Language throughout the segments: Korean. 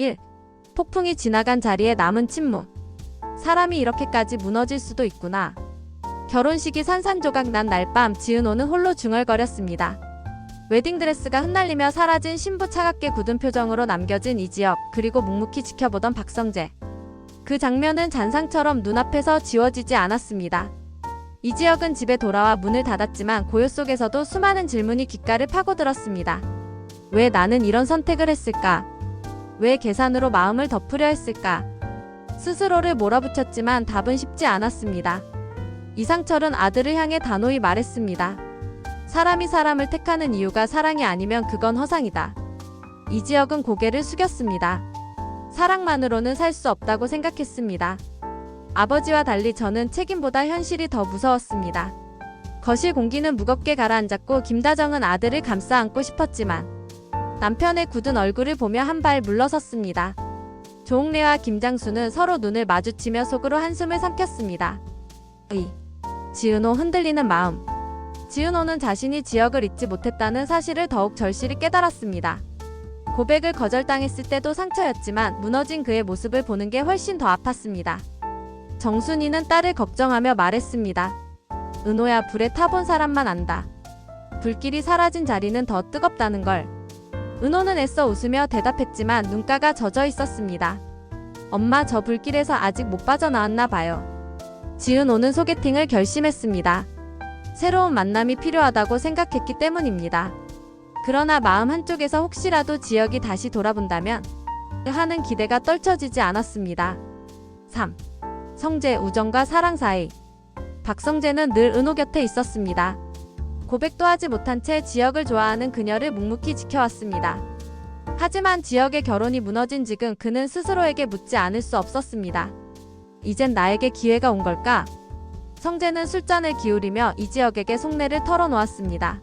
1. 폭풍이 지나간 자리에 남은 침묵. 사람이 이렇게까지 무너질 수도 있구나. 결혼식이 산산조각 난 날밤 지은호는 홀로 중얼거렸습니다. 웨딩드레스가 흩날리며 사라진 신부 차갑게 굳은 표정으로 남겨진 이지혁, 그리고 묵묵히 지켜보던 박성재. 그 장면은 잔상처럼 눈앞에서 지워지지 않았습니다. 이지혁은 집에 돌아와 문을 닫았지만 고요 속에서도 수많은 질문이 귓가를 파고들었습니다. 왜 나는 이런 선택을 했을까? 왜 계산으로 마음을 덮으려 했을까? 스스로를 몰아붙였지만 답은 쉽지 않았습니다. 이상철은 아들을 향해 단호히 말했습니다. 사람이 사람을 택하는 이유가 사랑이 아니면 그건 허상이다. 이지혁은 고개를 숙였습니다. 사랑만으로는 살 수 없다고 생각했습니다. 아버지와 달리 저는 책임보다 현실이 더 무서웠습니다. 거실 공기는 무겁게 가라앉았고 김다정은 아들을 감싸 안고 싶었지만 남편의 굳은 얼굴을 보며 한 발 물러섰습니다. 조홍래와 김장수는 서로 눈을 마주치며 속으로 한숨을 삼켰습니다. 지은호 흔들리는 마음. 지은호는 자신이 지혁을 잊지 못했다는 사실을 더욱 절실히 깨달았습니다. 고백을 거절당했을 때도 상처였지만 무너진 그의 모습을 보는 게 훨씬 더 아팠습니다. 정순이는 딸을 걱정하며 말했습니다. 은호야, 불에 타본 사람만 안다. 불길이 사라진 자리는 더 뜨겁다는 걸. 은호는 애써 웃으며 대답했지만 눈가가 젖어 있었습니다. 엄마, 저 불길에서 아직 못 빠져나왔나 봐요. 지은호는 소개팅을 결심했습니다. 새로운 만남이 필요하다고 생각했기 때문입니다. 그러나 마음 한쪽에서 혹시라도 지혁이 다시 돌아본다면 하는 기대가 떨쳐지지 않았습니다. 3. 성재, 우정과 사랑 사이. 박성재는 늘 은호 곁에 있었습니다. 고백도 하지 못한 채 지혁을 좋아하는 그녀를 묵묵히 지켜왔습니다. 하지만 지혁의 결혼이 무너진 지금 그는 스스로에게 묻지 않을 수 없었습니다. 이젠 나에게 기회가 온 걸까? 성재는 술잔을 기울이며 이지혁에게 속내를 털어놓았습니다.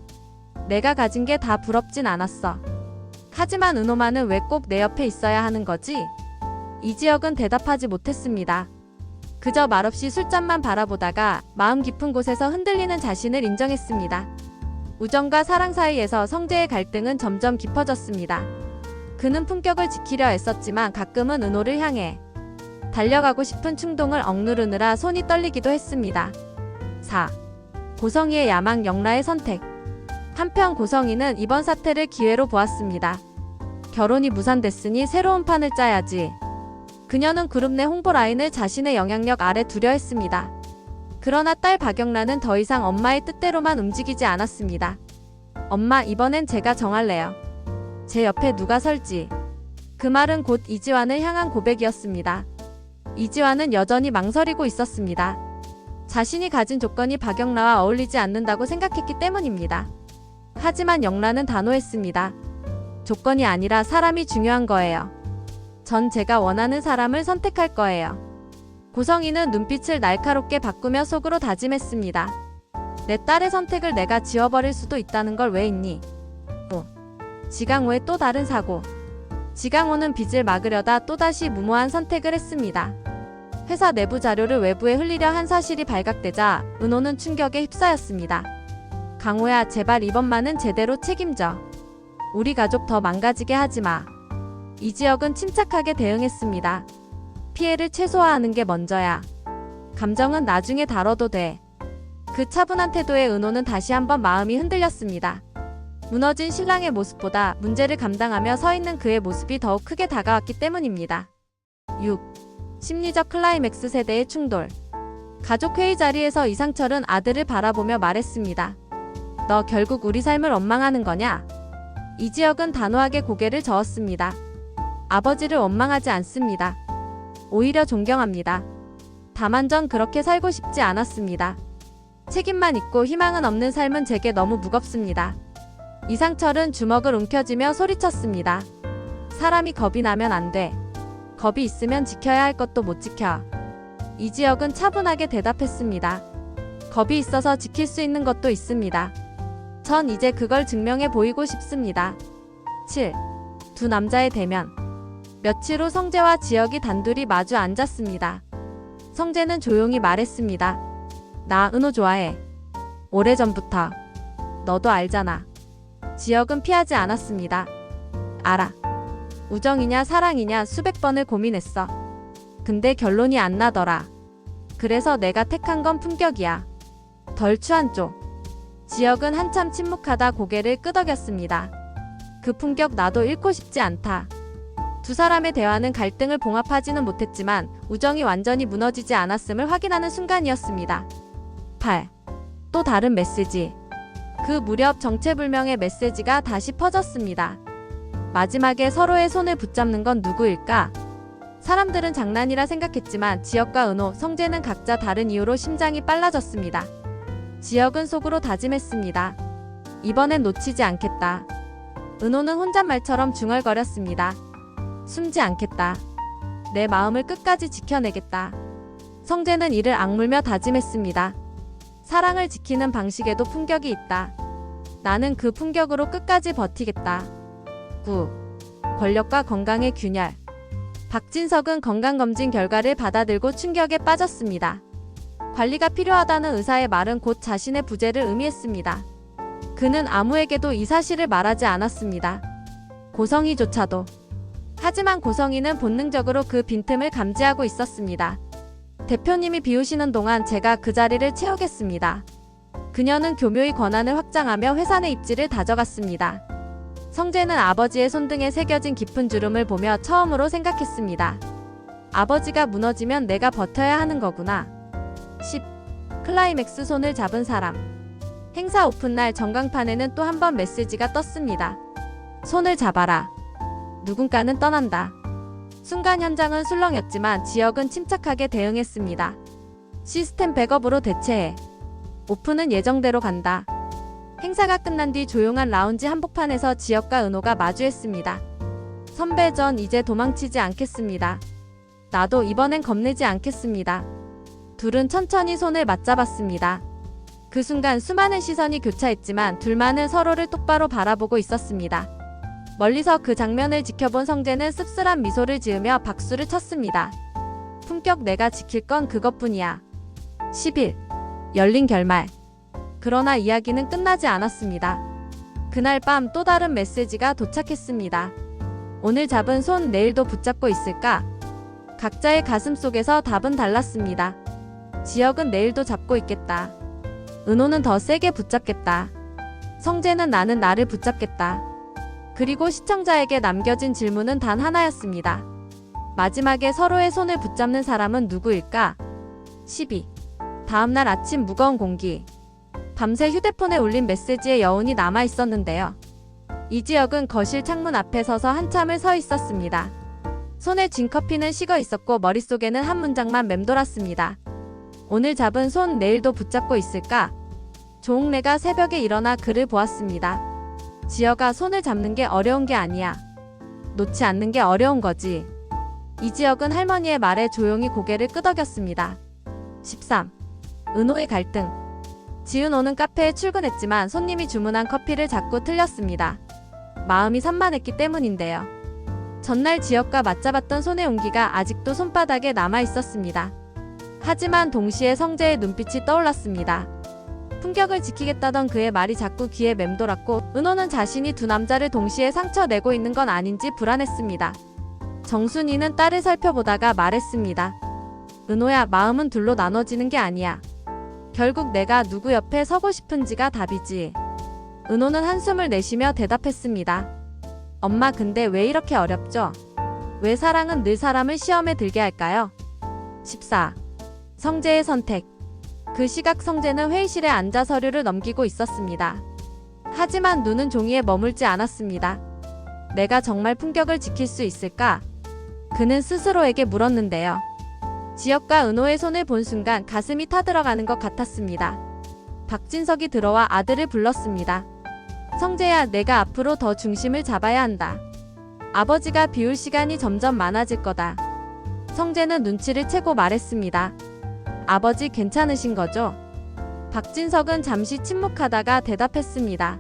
내가 가진 게 다 부럽진 않았어. 하지만 은호만은 왜 꼭 내 옆에 있어야 하는 거지? 이지혁은 대답하지 못했습니다. 그저 말없이 술잔만 바라보다가 마음 깊은 곳에서 흔들리는 자신을 인정했습니다. 우정과 사랑 사이에서 성재의 갈등은 점점 깊어졌습니다. 그는 품격을 지키려 애썼지만 가끔은 은호를 향해 달려가고 싶은 충동을 억누르느라 손이 떨리기도 했습니다. 4. 고성희의 야망, 영라의 선택. 한편 고성희는 이번 사태를 기회로 보았습니다. 결혼이 무산됐으니 새로운 판을 짜야지. 그녀는 그룹 내 홍보 라인을 자신의 영향력 아래 두려 했습니다. 그러나 딸 박영란은 더 이상 엄마의 뜻대로만 움직이지 않았습니다. 엄마, 이번엔 제가 정할래요. 제 옆에 누가 설지. 그 말은 곧 이지환을 향한 고백이었습니다. 이지환은 여전히 망설이고 있었습니다. 자신이 가진 조건이 박영란과 어울리지 않는다고 생각했기 때문입니다. 하지만 영란은 단호했습니다. 조건이 아니라 사람이 중요한 거예요. 전 제가 원하는 사람을 선택할 거예요. 고성희는 눈빛을 날카롭게 바꾸며 속으로 다짐했습니다. 내 딸의 선택을 내가 지워버릴 수도 있다는 걸 왜 있니? 지강호의 또 다른 사고. 지강호는 빚을 막으려다 또다시 무모한 선택을 했습니다. 회사 내부 자료를 외부에 흘리려 한 사실이 발각되자 은호는 충격에 휩싸였습니다. 강호야, 제발 이번만은 제대로 책임져. 우리 가족 더 망가지게 하지 마. 이지혁은 침착하게 대응했습니다. 피해를 최소화하는 게 먼저야. 감정은 나중에 다뤄도 돼. 그 차분한 태도에 은호는 다시 한번 마음이 흔들렸습니다. 무너진 신랑의 모습보다 문제를 감당하며 서 있는 그의 모습이 더욱 크게 다가왔기 때문입니다. 6. 심리적 클라이맥스 세대의 충돌. 가족회의 자리에서 이상철은 아들을 바라보며 말했습니다. 너 결국 우리 삶을 원망하는 거냐? 이지혁은 단호하게 고개를 저었습니다. 아버지를 원망하지 않습니다. 오히려 존경합니다. 다만 전 그렇게 살고 싶지 않았습니다. 책임만 있고 희망은 없는 삶은 제게 너무 무겁습니다. 이상철은 주먹을 움켜쥐며 소리쳤습니다. 사람이 겁이 나면 안 돼. 겁이 있으면 지켜야 할 것도 못 지켜. 이지혁은 차분하게 대답했습니다. 겁이 있어서 지킬 수 있는 것도 있습니다. 전 이제 그걸 증명해 보이고 싶습니다. 7. 두 남자의 대면. 며칠 후 성재와 지혁이 단둘이 마주 앉았습니다. 성재는 조용히 말했습니다. 나 은호 좋아해. 오래전부터. 너도 알잖아. 지혁은 피하지 않았습니다. 알아. 우정이냐 사랑이냐 수백 번을 고민했어. 근데 결론이 안 나더라. 그래서 내가 택한 건 품격이야. 덜 추한 쪽. 지혁은 한참 침묵하다 고개를 끄덕였습니다. 그 품격 나도 잃고 싶지 않다. 두 사람의 대화는 갈등을 봉합하지는 못했지만 우정이 완전히 무너지지 않았음을 확인하는 순간이었습니다. 8. 또 다른 메시지. 그 무렵 정체불명의 메시지가 다시 퍼졌습니다. 마지막에 서로의 손을 붙잡는 건 누구일까? 사람들은 장난이라 생각했지만 지혁과 은호, 성재는 각자 다른 이유로 심장이 빨라졌습니다. 지혁은 속으로 다짐했습니다. 이번엔 놓치지 않겠다. 은호는 혼잣말처럼 중얼거렸습니다. 숨지 않겠다. 내 마음을 끝까지 지켜내겠다. 성재는 이를 악물며 다짐했습니다. 사랑을 지키는 방식에도 품격이 있다. 나는 그 품격으로 끝까지 버티겠다. 9. 권력과 건강의 균열. 박진석은 건강검진 결과를 받아들고 충격에 빠졌습니다. 관리가 필요하다는 의사의 말은 곧 자신의 부재를 의미했습니다. 그는 아무에게도 이 사실을 말하지 않았습니다. 고성희조차도. 하지만 고성희는 본능적으로 그 빈틈을 감지하고 있었습니다. 대표님이 비우시는 동안 제가 그 자리를 채우겠습니다. 그녀는 교묘히 권한을 확장하며 회사 내 입지를 다져갔습니다. 성재는 아버지의 손등에 새겨진 깊은 주름을 보며 처음으로 생각했습니다. 아버지가 무너지면 내가 버텨야 하는 거구나. 10. 클라이맥스 손을 잡은 사람. 행사 오픈날 전광판에는 또 한 번 메시지가 떴습니다. 손을 잡아라. 누군가는 떠난다. 순간 현장은 술렁였지만 지혁은 침착하게 대응했습니다. 시스템 백업으로 대체해. 오픈은 예정대로 간다. 행사가 끝난 뒤 조용한 라운지 한복판에서 지혁과 은호가 마주했습니다. 선배, 전 이제 도망치지 않겠습니다. 나도 이번엔 겁내지 않겠습니다. 둘은 천천히 손을 맞잡았습니다. 그 순간 수많은 시선이 교차했지만 둘만은 서로를 똑바로 바라보고 있었습니다. 멀리서 그 장면을 지켜본 성재는 씁쓸한 미소를 지으며 박수를 쳤습니다. 품격, 내가 지킬 건 그것뿐이야. 11. 열린 결말. 그러나 이야기는 끝나지 않았습니다. 그날 밤 또 다른 메시지가 도착했습니다. 오늘 잡은 손 내일도 붙잡고 있을까? 각자의 가슴 속에서 답은 달랐습니다. 지혁은 내일도 잡고 있겠다. 은호는 더 세게 붙잡겠다. 성재는 나는 나를 붙잡겠다. 그리고 시청자에게 남겨진 질문은 단 하나였습니다. 마지막에 서로의 손을 붙잡는 사람은 누구일까? 12. 다음날 아침 무거운 공기. 밤새 휴대폰에 울린 메시지의 여운이 남아 있었는데요. 이지혁은 거실 창문 앞에 서서 한참을 서 있었습니다. 손에 쥔 커피는 식어 있었고 머릿속에는 한 문장만 맴돌았습니다. 오늘 잡은 손 내일도 붙잡고 있을까? 조옥래가 새벽에 일어나 글을 보았습니다. 지혁아, 손을 잡는 게 어려운 게 아니야. 놓지 않는 게 어려운 거지. 이지혁은 할머니의 말에 조용히 고개를 끄덕였습니다. 13. 은호의 갈등. 지은호는 카페에 출근했지만 손님이 주문한 커피를 자꾸 틀렸습니다. 마음이 산만했기 때문인데요. 전날 지혁과 맞잡았던 손의 온기가 아직도 손바닥에 남아 있었습니다. 하지만 동시에 성재의 눈빛이 떠올랐습니다. 품격을 지키겠다던 그의 말이 자꾸 귀에 맴돌았고 은호는 자신이 두 남자를 동시에 상처내고 있는 건 아닌지 불안했습니다. 정순이는 딸을 살펴보다가 말했습니다. 은호야, 마음은 둘로 나눠지는 게 아니야. 결국 내가 누구 옆에 서고 싶은지가 답이지. 은호는 한숨을 내쉬며 대답했습니다. 엄마, 근데 왜 이렇게 어렵죠? 왜 사랑은 늘 사람을 시험에 들게 할까요? 14. 성재의 선택. 그 시각 성재는 회의실에 앉아 서류를 넘기고 있었습니다. 하지만 눈은 종이에 머물지 않았습니다. 내가 정말 품격을 지킬 수 있을까? 그는 스스로에게 물었는데요. 지혁과 은호의 손을 본 순간 가슴이 타들어가는 것 같았습니다. 박진석이 들어와 아들을 불렀습니다. 성재야, 내가 앞으로 더 중심을 잡아야 한다. 아버지가 비울 시간이 점점 많아질 거다. 성재는 눈치를 채고 말했습니다. 아버지, 괜찮으신 거죠? 박진석은 잠시 침묵하다가 대답했습니다.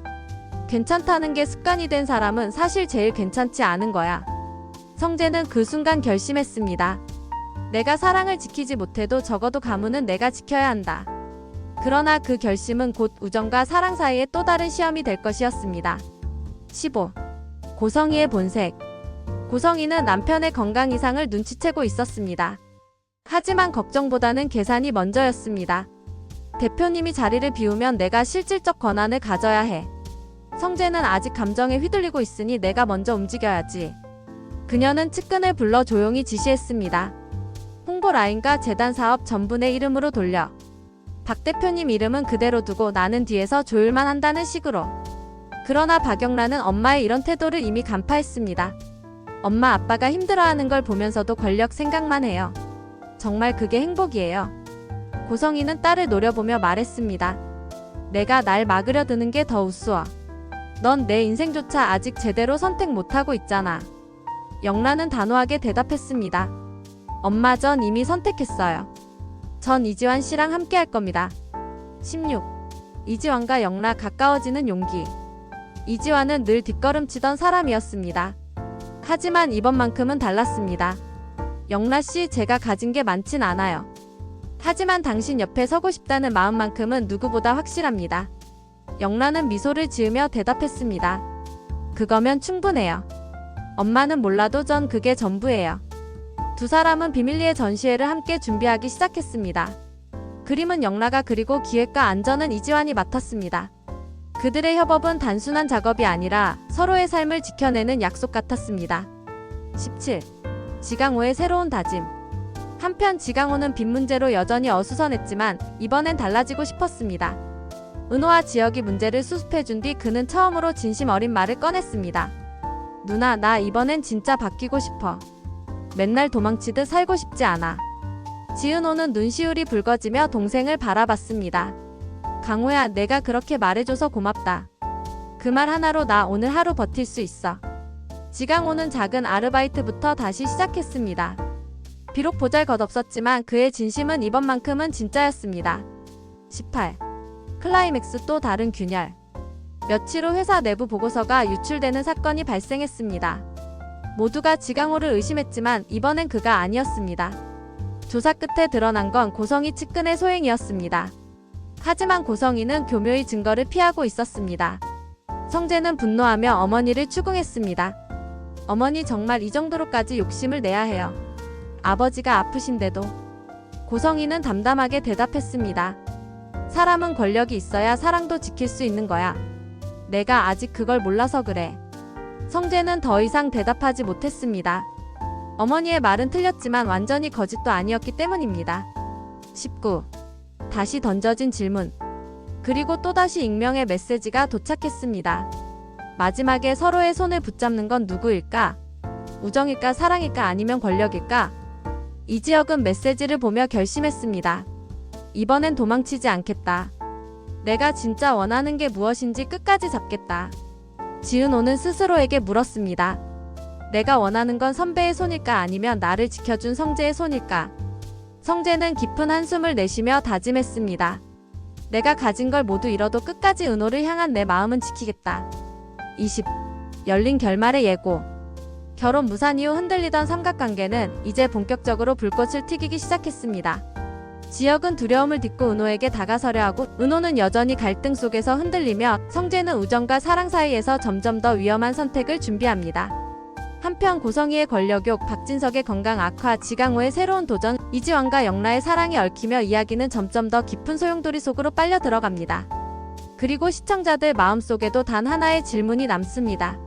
괜찮다는 게 습관이 된 사람은 사실 제일 괜찮지 않은 거야. 성재는 그 순간 결심했습니다. 내가 사랑을 지키지 못해도 적어도 가문은 내가 지켜야 한다. 그러나 그 결심은 곧 우정과 사랑 사이의 또 다른 시험이 될 것이었습니다. 15. 고성희의 본색. 고성이는 남편의 건강 이상을 눈치채고 있었습니다. 하지만 걱정보다는 계산이 먼저였습니다. 대표님이 자리를 비우면 내가 실질적 권한을 가져야 해. 성재는 아직 감정에 휘둘리고 있으니 내가 먼저 움직여야지. 그녀는 측근을 불러 조용히 지시했습니다. 홍보 라인과 재단 사업 전부 내 이름으로 돌려. 박 대표님 이름은 그대로 두고 나는 뒤에서 조율만 한다는 식으로. 그러나 박영란은 엄마의 이런 태도를 이미 간파했습니다. 엄마 아빠가 힘들어하는 걸 보면서도 권력 생각만 해요. 정말 그게 행복이에요. 고성이는 딸을 노려보며 말했습니다. 내가 날 막으려 드는 게 더 우스워. 넌 내 인생조차 아직 제대로 선택 못하고 있잖아. 영란은 단호하게 대답했습니다. 엄마 전 이미 선택했어요. 전 이지환 씨랑 함께 할 겁니다. 16. 이지환과 영라 가까워지는 용기. 이지환은 늘 뒷걸음치던 사람이었습니다. 하지만 이번만큼은 달랐습니다. 영라 씨 제가 가진 게 많진 않아요. 하지만 당신 옆에 서고 싶다는 마음만큼은 누구보다 확실합니다. 영라는 미소를 지으며 대답했습니다. 그거면 충분해요. 엄마는 몰라도 전 그게 전부예요. 두 사람은 비밀리에 전시회를 함께 준비하기 시작했습니다. 그림은 영라가 그리고 기획과 안전은 이지환이 맡았습니다. 그들의 협업은 단순한 작업이 아니라 서로의 삶을 지켜내는 약속 같았습니다. 17. 지강호의 새로운 다짐. 한편 지강호는 빚 문제로 여전히 어수선했지만 이번엔 달라지고 싶었습니다. 은호와 지혁이 문제를 수습해준 뒤 그는 처음으로 진심 어린 말을 꺼냈습니다. 누나, 나 이번엔 진짜 바뀌고 싶어. 맨날 도망치듯 살고 싶지 않아. 지은호는 눈시울이 붉어지며 동생을 바라봤습니다. 강호야, 내가 그렇게 말해줘서 고맙다. 그 말 하나로 나 오늘 하루 버틸 수 있어. 지강호는 작은 아르바이트부터 다시 시작했습니다. 비록 보잘것없었지만 그의 진심은 이번만큼은 진짜였습니다. 18. 클라이맥스 또 다른 균열. 며칠 후 회사 내부 보고서가 유출되는 사건이 발생했습니다. 모두가 지강호를 의심했지만 이번엔 그가 아니었습니다. 조사 끝에 드러난 건 고성희 측근의 소행이었습니다. 하지만 고성희는 교묘히 증거를 피하고 있었습니다. 성재는 분노하며 어머니를 추궁했습니다. 어머니 정말 이 정도로까지 욕심을 내야 해요. 아버지가 아프신데도. 고성희는 담담하게 대답했습니다. 사람은 권력이 있어야 사랑도 지킬 수 있는 거야. 내가 아직 그걸 몰라서 그래. 성재는 더 이상 대답하지 못했습니다. 어머니의 말은 틀렸지만 완전히 거짓도 아니었기 때문입니다. 19. 다시 던져진 질문. 그리고 또다시 익명의 메시지가 도착했습니다. 마지막에 서로의 손을 붙잡는 건 누구일까? 우정일까, 사랑일까, 아니면 권력일까? 이지혁은 메시지를 보며 결심했습니다. 이번엔 도망치지 않겠다. 내가 진짜 원하는 게 무엇인지 끝까지 잡겠다. 지은호는 스스로에게 물었습니다. 내가 원하는 건 선배의 손일까, 아니면 나를 지켜준 성재의 손일까? 성재는 깊은 한숨을 내쉬며 다짐했습니다. 내가 가진 걸 모두 잃어도 끝까지 은호를 향한 내 마음은 지키겠다. 20. 열린 결말의 예고. 결혼 무산 이후 흔들리던 삼각관계는 이제 본격적으로 불꽃을 튀기기 시작했습니다. 지혁은 두려움을 딛고 은호에게 다가서려 하고 은호는 여전히 갈등 속에서 흔들리며 성재는 우정과 사랑 사이에서 점점 더 위험한 선택을 준비합니다. 한편 고성희의 권력욕, 박진석의 건강 악화, 지강호의 새로운 도전, 이지환과 영라의 사랑이 얽히며 이야기는 점점 더 깊은 소용돌이 속으로 빨려 들어갑니다. 그리고 시청자들 마음속에도 단 하나의 질문이 남습니다.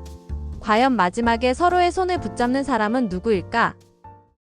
과연 마지막에 서로의 손을 붙잡는 사람은 누구일까?